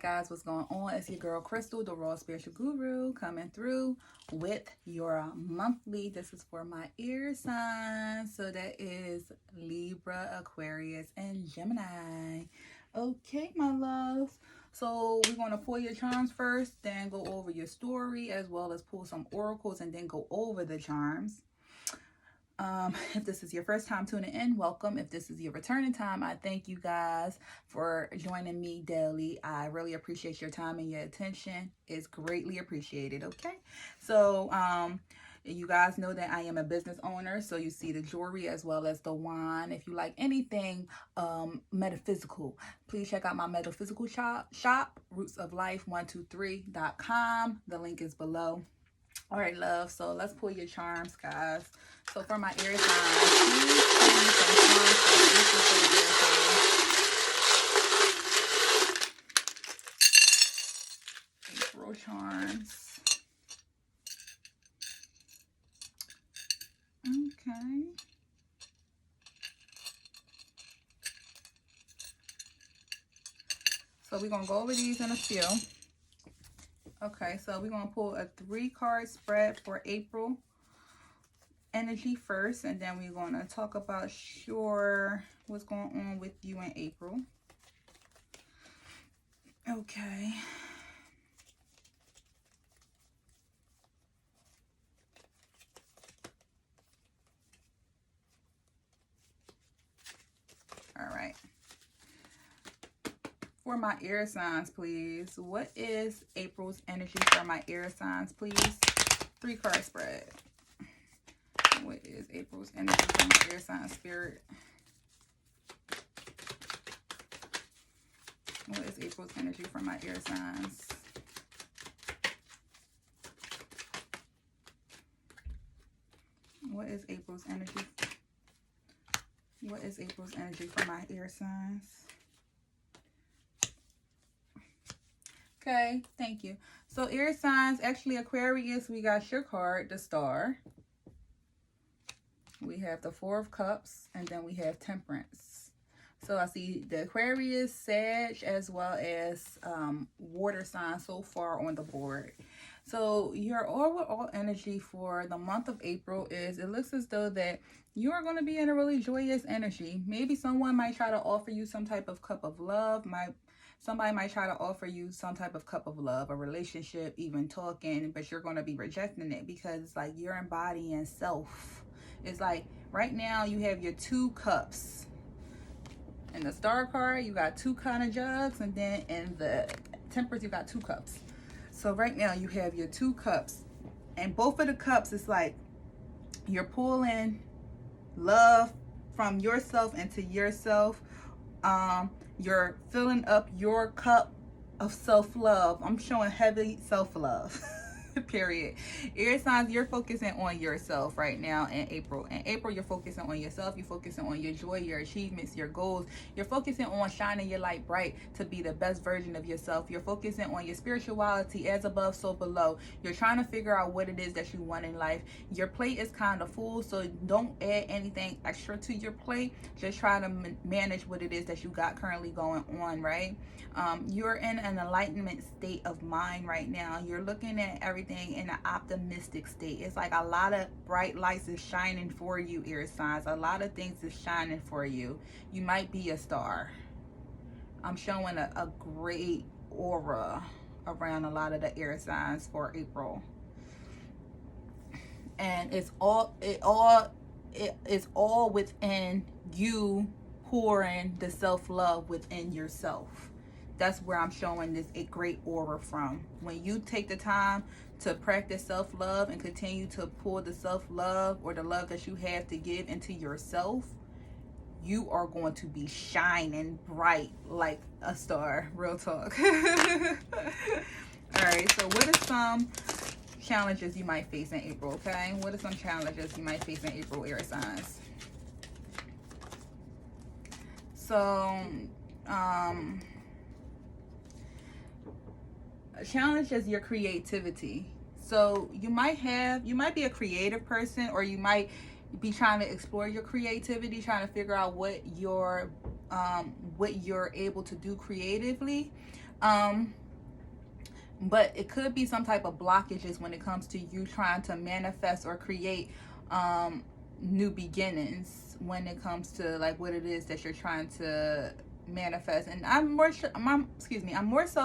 Guys, what's going on? It's your girl Crystal, the Raw Spiritual Guru, coming through with your monthly. This is for my air signs. So that is Libra, Aquarius, and Gemini. Okay, my loves. So we're going to pull your charms first, then go over your story, as well as pull some oracles, and then go over the charms. If this is your first time tuning in, welcome. If this is your returning time, I thank you guys for joining me daily. I really appreciate your time and your attention. It's greatly appreciated. Okay, so you guys know that I am a business owner, so you see the jewelry as well as the wine. If you like anything metaphysical, please check out my metaphysical shop, rootsoflife123.com. The link is below. All right, love. So let's pull your charms, guys. So for my air signs, please tell me some charms for April charms. Okay. So we're going to go over these in a few. Okay, so we're going to pull a 3-card spread for April energy first, and then we're going to talk about what's going on with you in April. Okay. All right. For my air signs, please. What is April's energy for my air signs, please? 3-card spread. What is April's energy for my air sign spirit? What is April's energy for my air signs? What is April's energy? What is April's energy for my air signs? Okay, thank you. So air signs, actually Aquarius, we got your card, the Star. We have the 4 of Cups, and then we have Temperance. So I see the Aquarius, Sag, as well as water signs so far on the board. So your overall energy for the month of April is, it looks as though that you are going to be in a really joyous energy. Maybe someone might try to offer you some type of cup of love. Somebody might try to offer you some type of cup of love, a relationship, even talking, but you're going to be rejecting it because it's like you're embodying self. It's like right now you have your 2 cups. In the Star card, you got 2 kind of jugs, and then in the Temperance, you got 2 cups. So right now you have your 2 cups, and both of the cups, it's like you're pulling love from yourself into yourself. You're filling up your cup of self-love. I'm showing heavy self-love. Period. Air signs, you're focusing on yourself right now in April. In April, you're focusing on yourself. You're focusing on your joy, your achievements, your goals. You're focusing on shining your light bright to be the best version of yourself. You're focusing on your spirituality, as above, so below. You're trying to figure out what it is that you want in life. Your plate is kind of full, so don't add anything extra to your plate. Just try to manage what it is that you got currently going on, right? You're in an enlightenment state of mind right now. You're looking at everything in an optimistic state. It's like a lot of bright lights is shining for you, air signs. A lot of things is shining for you. You might be a star. I'm showing a great aura around a lot of the air signs for April. And it's all within you, pouring the self-love within yourself. That's where I'm showing this a great aura from. When you take the time to practice self-love and continue to pour the self-love or the love that you have to give into yourself, you are going to be shining bright like a star. Real talk. All right, so what are some challenges you might face in April, okay? What are some challenges you might face in April, air signs? So, a challenge is your creativity. So you might be a creative person, or you might be trying to explore your creativity, trying to figure out what you're able to do creatively. But it could be some type of blockages when it comes to you trying to manifest or create new beginnings when it comes to like what it is that you're trying to manifest. And I'm more so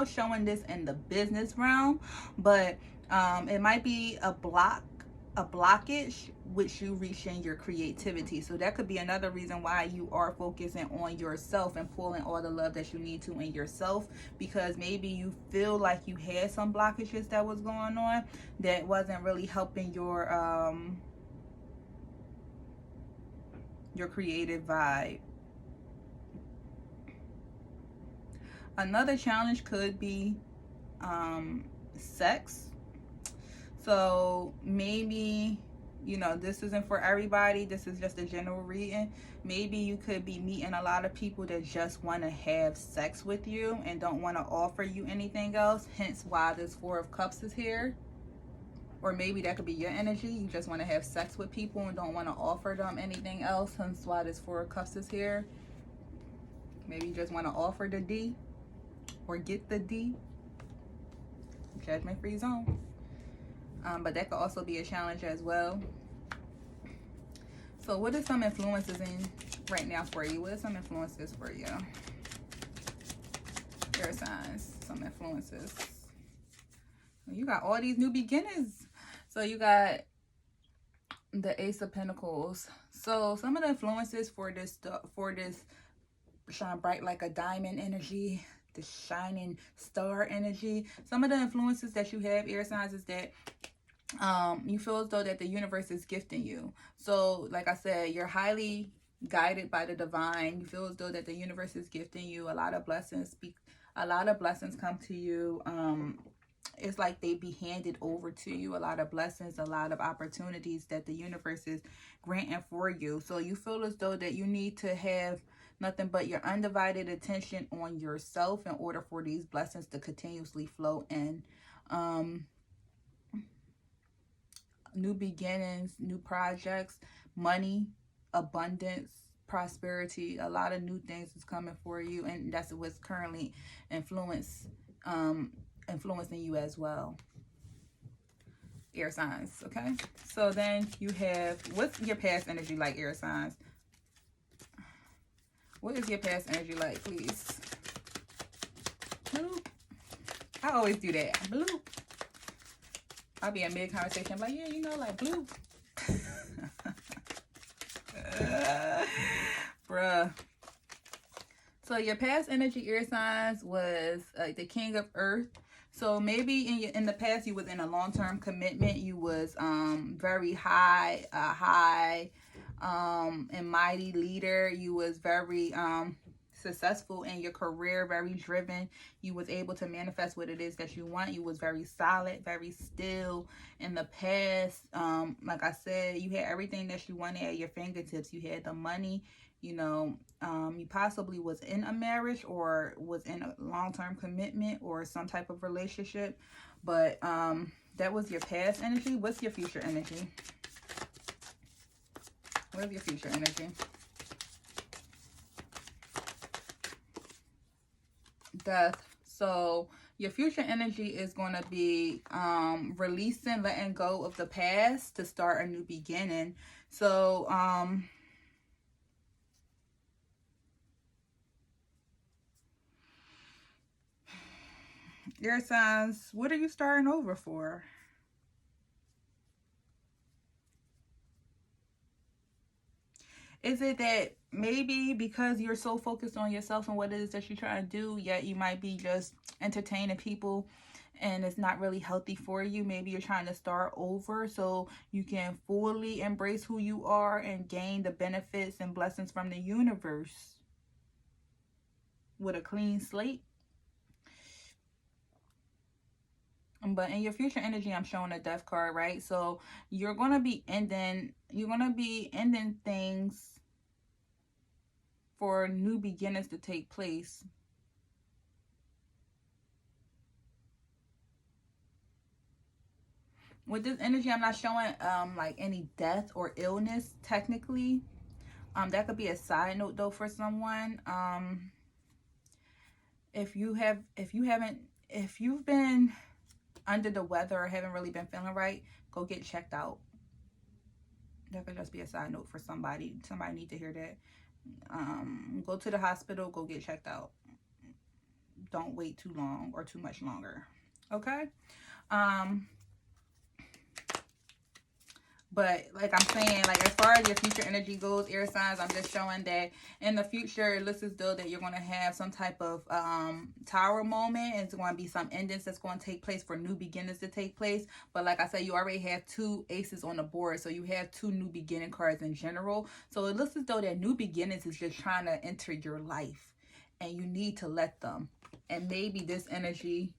showing this in the business realm, but it might be a blockage with you reaching your creativity. So that could be another reason why you are focusing on yourself and pulling all the love that you need to in yourself, because maybe you feel like you had some blockages that was going on that wasn't really helping your creative vibe. Another challenge could be sex. So maybe, you know, this isn't for everybody. This is just a general reading. Maybe you could be meeting a lot of people that just want to have sex with you and don't want to offer you anything else. Hence why this Four of Cups is here. Or maybe that could be your energy. You just want to have sex with people and don't want to offer them anything else. Hence why this Four of Cups is here. Maybe you just want to offer the D or get the D. Judgment free zone. But that could also be a challenge as well. So what are some influences in right now for you? What are some influences for you? Air signs, some influences. You got all these new beginnings. So you got the Ace of Pentacles. So some of the influences for this shine bright like a diamond energy, the shining star energy. Some of the influences that you have, air signs, is that you feel as though that the universe is gifting you. So like I said, you're highly guided by the divine. You feel as though that the universe is gifting you a lot of blessings. A lot of blessings come to you. It's like they be handed over to you. A lot of blessings, a lot of opportunities that the universe is granting for you. So you feel as though that you need to have nothing but your undivided attention on yourself in order for these blessings to continuously flow in. New beginnings, new projects, money, abundance, prosperity, a lot of new things is coming for you, and that's what's currently influencing you as well, air signs. Okay, so then you have, what's your past energy like, air signs? What is your past energy like, please? Bloop. I always do that. Bloop. I'll be in mid-conversation. I'm like, yeah, you know, like, bloop. Bruh. So your past energy, air signs, was the King of Earth. So maybe in the past you was in a long-term commitment. You was very high and mighty leader. You was very successful in your career, very driven. You was able to manifest what it is that you want. You was very solid, very still in the past. Like I said, you had everything that you wanted at your fingertips. You had the money, you know. You possibly was in a marriage or was in a long-term commitment or some type of relationship, but that was your past energy. What's your future energy? What's your future energy? Death. So your future energy is going to be releasing, letting go of the past to start a new beginning. So air signs, what are you starting over for? Is it that maybe because you're so focused on yourself and what it is that you're trying to do, yet you might be just entertaining people and it's not really healthy for you? Maybe you're trying to start over so you can fully embrace who you are and gain the benefits and blessings from the universe with a clean slate. But in your future energy, I'm showing a death card, right? So you're going to be ending things for new beginnings to take place. With this energy, I'm not showing like any death or illness technically. That could be a side note though for someone. if you've been under the weather or haven't really been feeling right, go get checked out. That could just be a side note for somebody. Somebody need to hear that. Go to the hospital, go get checked out. Don't wait too long or too much longer. Okay? But like I'm saying, like as far as your future energy goes, air signs, I'm just showing that in the future, it looks as though that you're going to have some type of tower moment. It's going to be some endings that's going to take place for new beginnings to take place. But like I said, you already have 2 aces on the board. So you have 2 new beginning cards in general. So it looks as though that new beginnings is just trying to enter your life. And you need to let them. And maybe this energy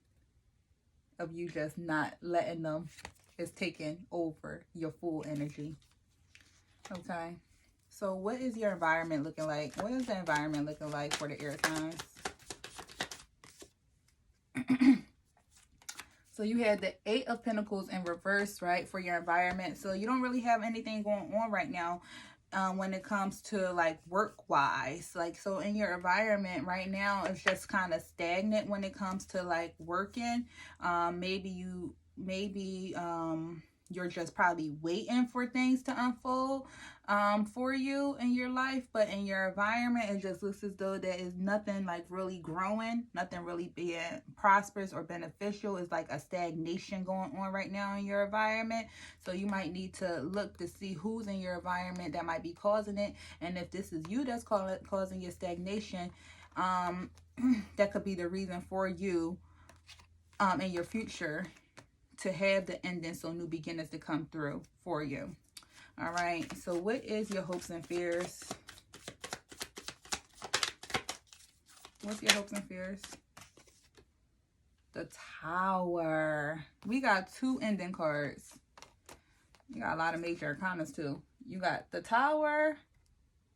of you just not letting them is taking over your full energy. Okay. So what is your environment looking like? What is the environment looking like for the air signs? So you had the 8 of Pentacles in reverse, right, for your environment. So you don't really have anything going on right now when it comes to like work-wise. Like, so in your environment right now, it's just kind of stagnant when it comes to like working. Maybe you're just probably waiting for things to unfold for you in your life, but in your environment, it just looks as though there is nothing like really growing, nothing really being prosperous or beneficial. It's like a stagnation going on right now in your environment. So you might need to look to see who's in your environment that might be causing it, and if this is you that's causing your stagnation, that could be the reason for you in your future to have the ending, so new beginnings to come through for you. All right, so what is your hopes and fears? What's your hopes and fears? The Tower. We got 2 ending cards. You got a lot of major arcanas too. You got the Tower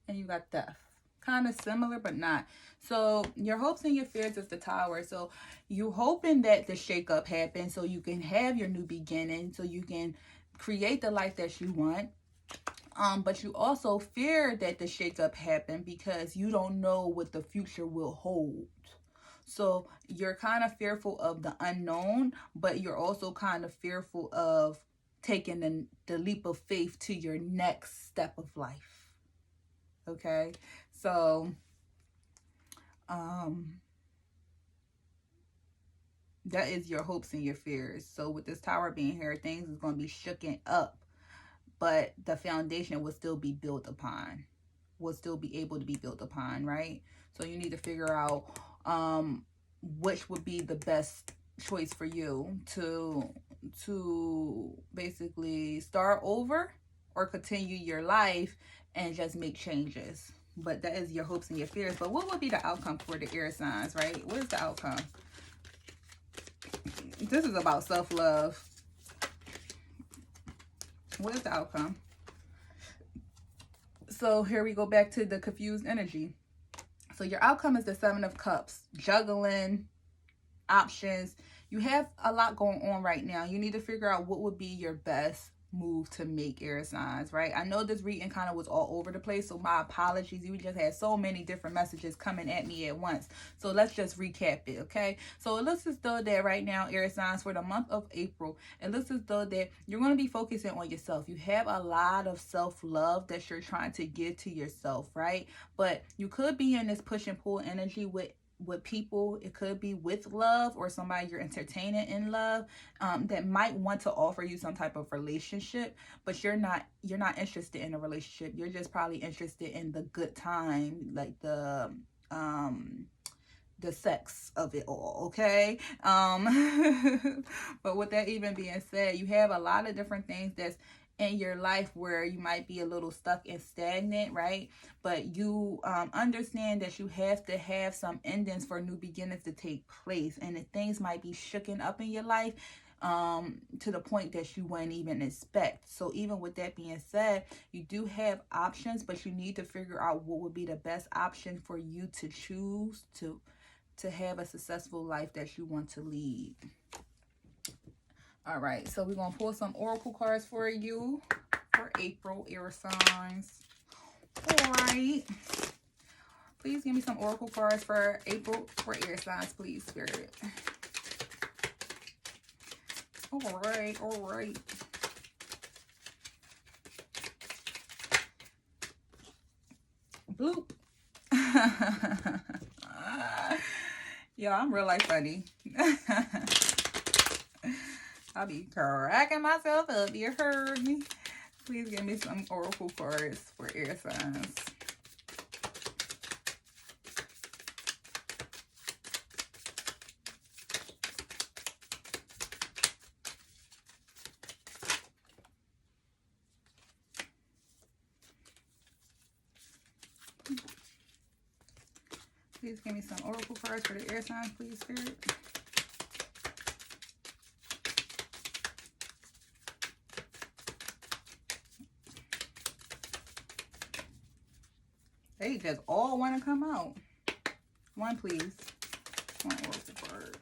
and you got Death. Kind of similar, but not. So your hopes and your fears is the Tower. So you hoping that the shakeup happens so you can have your new beginning, so you can create the life that you want. But you also fear that the shakeup happen because you don't know what the future will hold. So you're kind of fearful of the unknown, but you're also kind of fearful of taking the leap of faith to your next step of life. Okay, so that is your hopes and your fears. So with this Tower being here, things is going to be shooken up, but the foundation will still be built upon, will still be able to be built upon, right? So you need to figure out which would be the best choice for you to basically start over or continue your life and just make changes. But that is your hopes and your fears. But what would be the outcome for the air signs, right? What is the outcome? This is about self-love. What is the outcome? So here we go back to the confused energy. So your outcome is the 7 of Cups. Juggling, options. You have a lot going on right now. You need to figure out what would be your best move to make, air signs, right? I know this reading kind of was all over the place, so my apologies. You just had so many different messages coming at me at once. So let's just recap it, okay? So it looks as though that right now, air signs, for the month of April, it looks as though that you're going to be focusing on yourself. You have a lot of self-love that you're trying to give to yourself, right? But you could be in this push and pull energy with people. It could be with love or somebody you're entertaining in love that might want to offer you some type of relationship, but you're not interested in a relationship. You're just probably interested in the good time, like the sex of it all, okay? But with that even being said, you have a lot of different things that's in your life where you might be a little stuck and stagnant, right? But you understand that you have to have some endings for new beginnings to take place, and that things might be shooken up in your life to the point that you wouldn't even expect. So even with that being said, you do have options, but you need to figure out what would be the best option for you to choose to have a successful life that you want to lead. All right, so we're going to pull some oracle cards for you for April, air signs. All right. Please give me some oracle cards for April for air signs, please, Spirit. All right, all right. Bloop. Yo, I'm real life funny. I'll be cracking myself up. You heard me. Please give me some oracle cards for air signs. Please give me some oracle cards for the air signs, please, Spirit. They just all want to come out. One, please. One oracle card.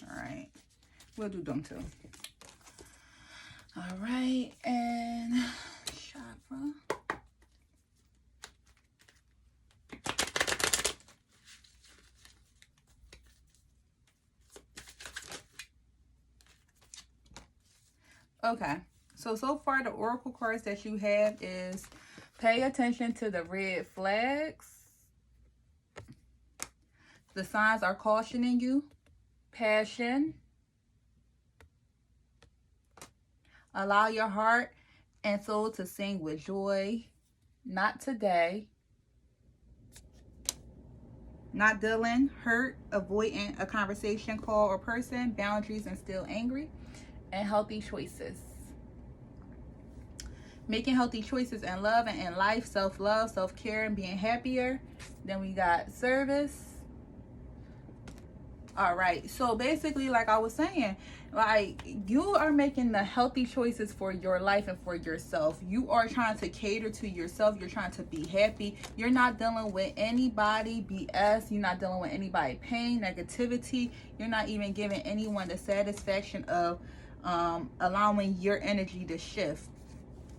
All right. We'll do them too. All right. And chakra. Okay, so far the oracle cards that you have is pay attention to the red flags. The signs are cautioning you. Passion. Allow your heart and soul to sing with joy. Not today. Not dealing, hurt, avoiding a conversation, call, or person. Boundaries and still angry. And healthy choices. Making healthy choices in love and in life. Self-love, self-care, and being happier. Then we got service. All right, so basically, like I was saying, like you are making the healthy choices for your life and for yourself. You are trying to cater to yourself. You're trying to be happy. You're not dealing with anybody BS. You're not dealing with anybody pain, negativity. You're not even giving anyone the satisfaction of allowing your energy to shift.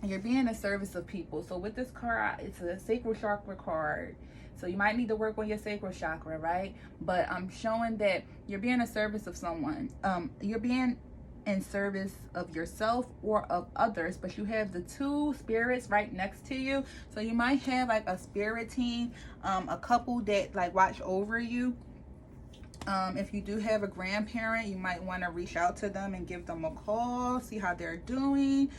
You're being a service of people. So with this card, it's a sacral chakra card. So you might need to work on your sacral chakra, right? But I'm showing that you're being a service of someone. You're being in service of yourself or of others, but you have the two spirits right next to you. So you might have like a spirit team, a couple that like watch over you. If you do have a grandparent, you might want to reach out to them and give them a call, see how they're doing.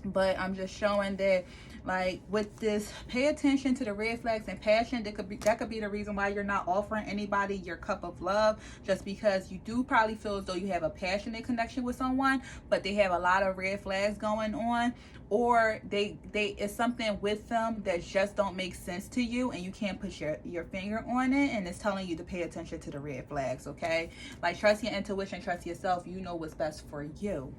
But I'm just showing that, like, with this, pay attention to the red flags and passion. That could be the reason why you're not offering anybody your cup of love, just because you do probably feel as though you have a passionate connection with someone, but they have a lot of red flags going on, or they it's something with them that just don't make sense to you, and you can't put your finger on it, and it's telling you to pay attention to the red flags. Okay, like, trust your intuition, trust yourself. You know what's best for you.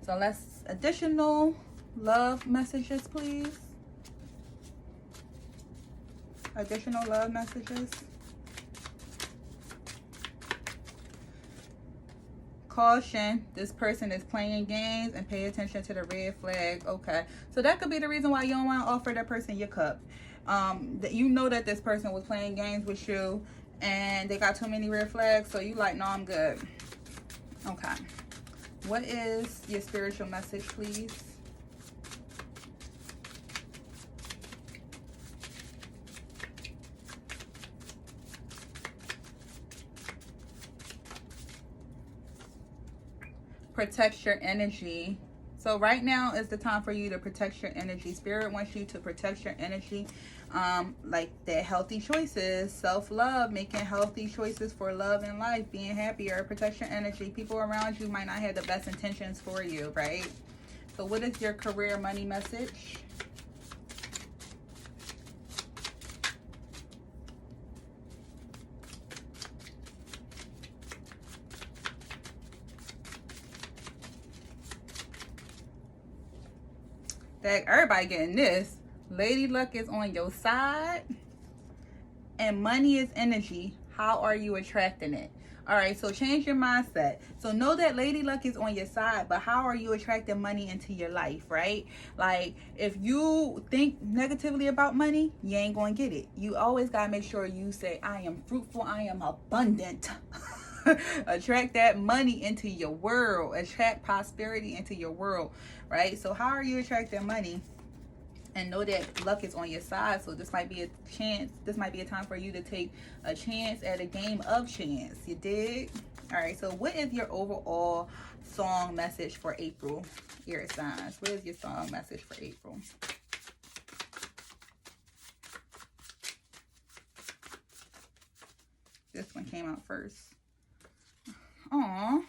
So let's additional love messages, please. Additional love messages. Caution, this person is playing games, and pay attention to the red flag. Okay, so that could be the reason why you don't want to offer that person your cup. That you know that this person was playing games with you and they got too many red flags, so you like, no, I'm good. Okay, what is your spiritual message, please? Protect your energy. So right now is the time for you to protect your energy. Spirit wants you to protect your energy, like that healthy choices, self-love, making healthy choices for love and life, being happier. Protect your energy. People around you might not have the best intentions for you, right? So what is your career money message? That everybody getting this. Lady Luck is on your side, and money is energy. How are you attracting it? All right, so change your mindset. So know that Lady Luck is on your side, but how are you attracting money into your life, right? Like, if you think negatively about money, you ain't going to get it. You always got to make sure you say, I am fruitful, I am abundant. Attract that money into your world. Attract prosperity into your world, right? So how are you attracting money? And know that luck is on your side. So this might be a chance. This might be a time for you to take a chance at a game of chance. You dig? All right. So what is your overall song message for April, air signs? What is your song message for April? This one came out first. Aww.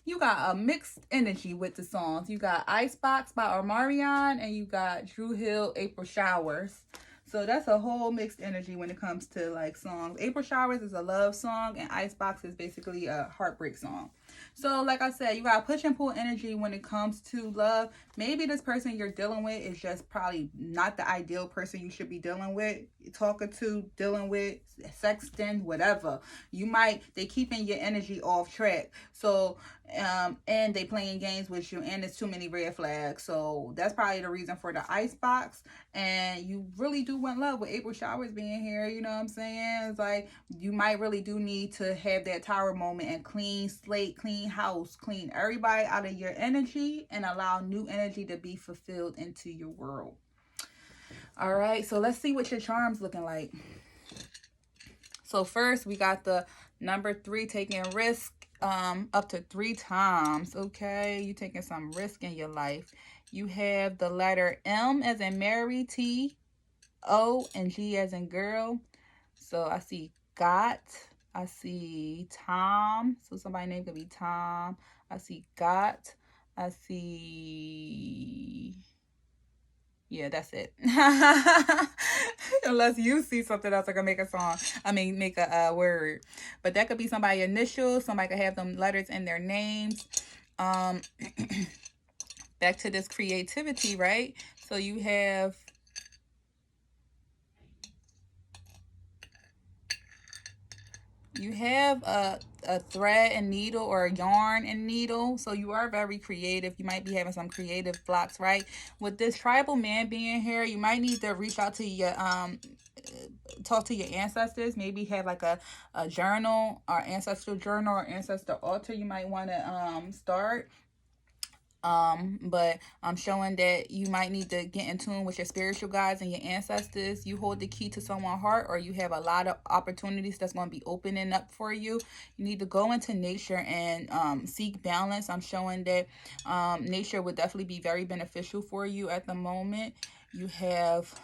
You got a mixed energy with the songs. You got Icebox by Omarion, and you got Drew Hill, April Showers. So that's a whole mixed energy when it comes to like songs. April Showers is a love song, and Icebox is basically a heartbreak song. So like I said, you got push and pull energy when it comes to love. Maybe this person you're dealing with is just probably not the ideal person you should be dealing with, talking to, dealing with, sexting, whatever. They keeping your energy off track. So and they playing games with you, and there's too many red flags. So that's probably the reason for the Icebox. And you really do want love with April Showers being here. You know what I'm saying? It's like you might really do need to have that tower moment and clean slate, clean house, clean everybody out of your energy, and allow new energy to be fulfilled into your world. All right, so let's see what your charm's looking like. So first we got the number 3, taking risk up to 3 times. Okay, you taking some risk in your life. You have the letter M as in Mary, T, O, and G as in girl. So I see got, I see Tom. So somebody's name could be Tom. I see got, I see, yeah, that's it. Unless you see something else, I can make a song. Make a word. But that could be somebody's initials. Somebody could have them letters in their names. Back to this creativity, right? So you have a thread and needle, or a yarn and needle. So you are very creative. You might be having some creative blocks, right? With this tribal man being here, you might need to reach out to your talk to your ancestors. Maybe have like a journal, or ancestral journal, or ancestor altar you might want to start. But I'm showing that you might need to get in tune with your spiritual guides and your ancestors. You hold the key to someone's heart, or you have a lot of opportunities that's going to be opening up for you. You need to go into nature and seek balance. I'm showing that nature would definitely be very beneficial for you at the moment. You have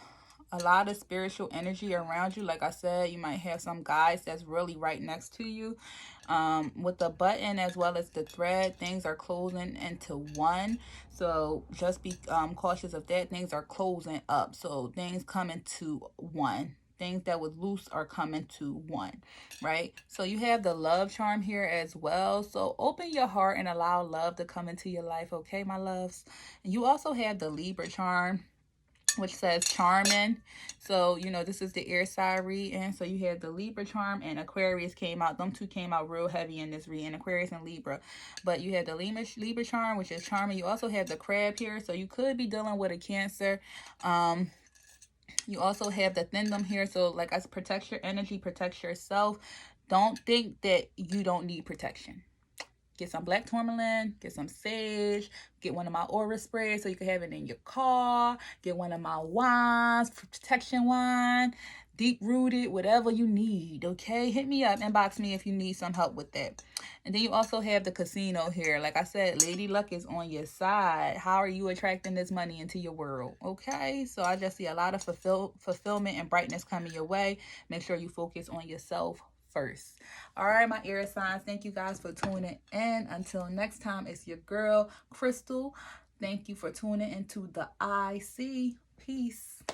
a lot of spiritual energy around you. Like I said, you might have some guides that's really right next to you. With the button as well as the thread, things are closing into one. So just be cautious of that. Things are closing up. So things come into one. Things that was loose are coming to one, right? So you have the love charm here as well. So open your heart and allow love to come into your life, okay, my loves? And you also have the Libra charm, which says charming. So this is the air side reading. So you have the Libra charm, and Aquarius came out. Them two came out real heavy in this reading, Aquarius and Libra. But you have the Libra charm, which is charming. You also have the crab here, so you could be dealing with a Cancer. You also have the Thindum here, so like I protect your energy, protect yourself. Don't think that you don't need protection. Get some black tourmaline, get some sage, get one of my aura sprays so you can have it in your car. Get one of my wines, protection wine, deep rooted, whatever you need, okay? Hit me up, inbox me if you need some help with that. And then you also have the casino here. Like I said, Lady Luck is on your side. How are you attracting this money into your world, okay? So I just see a lot of fulfillment and brightness coming your way. Make sure you focus on yourself first. All right, my air signs, thank you guys for tuning in. Until next time, it's your girl Crystal. Thank you for tuning into the IC. Peace.